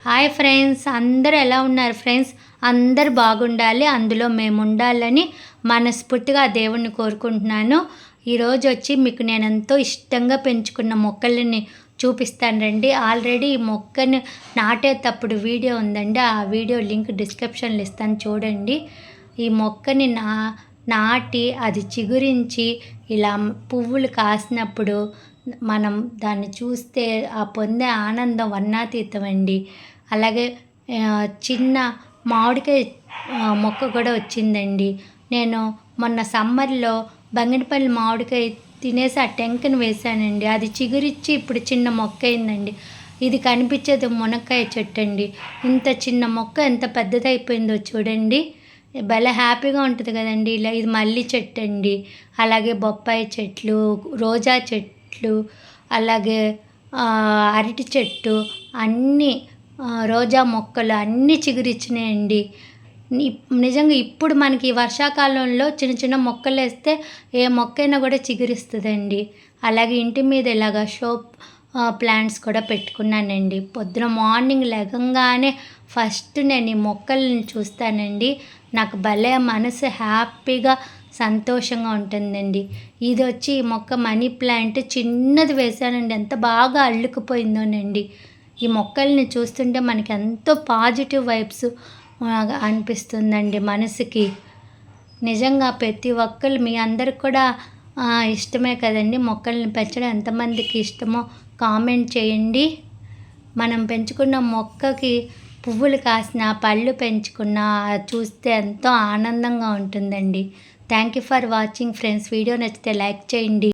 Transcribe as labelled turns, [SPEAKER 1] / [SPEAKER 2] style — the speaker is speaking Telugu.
[SPEAKER 1] హాయ్ ఫ్రెండ్స్, అందరూ ఎలా ఉన్నారు ఫ్రెండ్స్? అందరూ బాగుండాలి, అందులో మేము ఉండాలని మనస్ఫూర్తిగా ఆ దేవుణ్ణి కోరుకుంటున్నాను. ఈరోజు వచ్చి మీకు నేను ఎంతో ఇష్టంగా పెంచుకున్న మొక్కలని చూపిస్తాను రండి. ఆల్రెడీ ఈ మొక్కను నాటేటప్పుడు వీడియో ఉందండి, ఆ వీడియో లింక్ డిస్క్రిప్షన్లో ఇస్తాను చూడండి. ఈ మొక్కని నాటి అది చిగురించి ఇలా పువ్వులు కాసినప్పుడు మనం దాన్ని చూస్తే ఆ పొందే ఆనందం వర్ణాతీతం అండి. అలాగే చిన్న మామిడికాయ మొక్క కూడా వచ్చిందండి. నేను మొన్న సమ్మర్లో బంగినపల్లి మామిడికాయ తినేసి ఆ టెంకను వేశానండి. అది చిగురిచ్చి ఇప్పుడు చిన్న మొక్క అయిందండి. ఇది కనిపించేది మునక్కాయ చెట్టు అండి. ఇంత చిన్న మొక్క ఎంత పెద్దదైపోయిందో చూడండి. భలే హ్యాపీగా ఉంటుంది కదండి. ఇలా ఇది మల్లి చెట్టు అండి. అలాగే బొప్పాయి చెట్లు, రోజా చెట్లు, అలాగే అరటి చెట్టు, అన్నీ రోజా మొక్కలు అన్నీ చిగురిచ్చినాయండి. నిజంగా ఇప్పుడు మనకి వర్షాకాలంలో చిన్న చిన్న మొక్కలు వేస్తే ఏ మొక్కైనా కూడా చిగురిస్తుందండి. అలాగే ఇంటి మీద ఇలాగ షో ప్లాంట్స్ కూడా పెట్టుకున్నానండి. పొద్దున మార్నింగ్ లెగంగానే ఫస్ట్ నేను ఈ మొక్కల్ని చూస్తానండి. నాకు భలే మనసు హ్యాపీగా సంతోషంగా ఉంటుందండి. ఇది వచ్చి ఈ మొక్క మనీ ప్లాంట్ చిన్నది వేశానండి, ఎంత బాగా అల్లుకుపోయిందోనండి. ఈ మొక్కల్ని చూస్తుంటే మనకి ఎంతో పాజిటివ్ వైబ్స్ అనిపిస్తుందండి మనసుకి. నిజంగా ప్రతి ఒక్కరు మీ అందరికి కూడా ఇష్టమే కదండి. మొక్కల్ని పెంచడం ఎంతమందికి ఇష్టమో కామెంట్ చేయండి. మనం పెంచుకున్న మొక్కకి పువ్వులు కాసిన, పళ్ళు పెంచుకున్న చూస్తే ఎంతో ఆనందంగా ఉంటుందండి. Thank you for watching friends. Video నచ్చితే లైక్ చేయండి.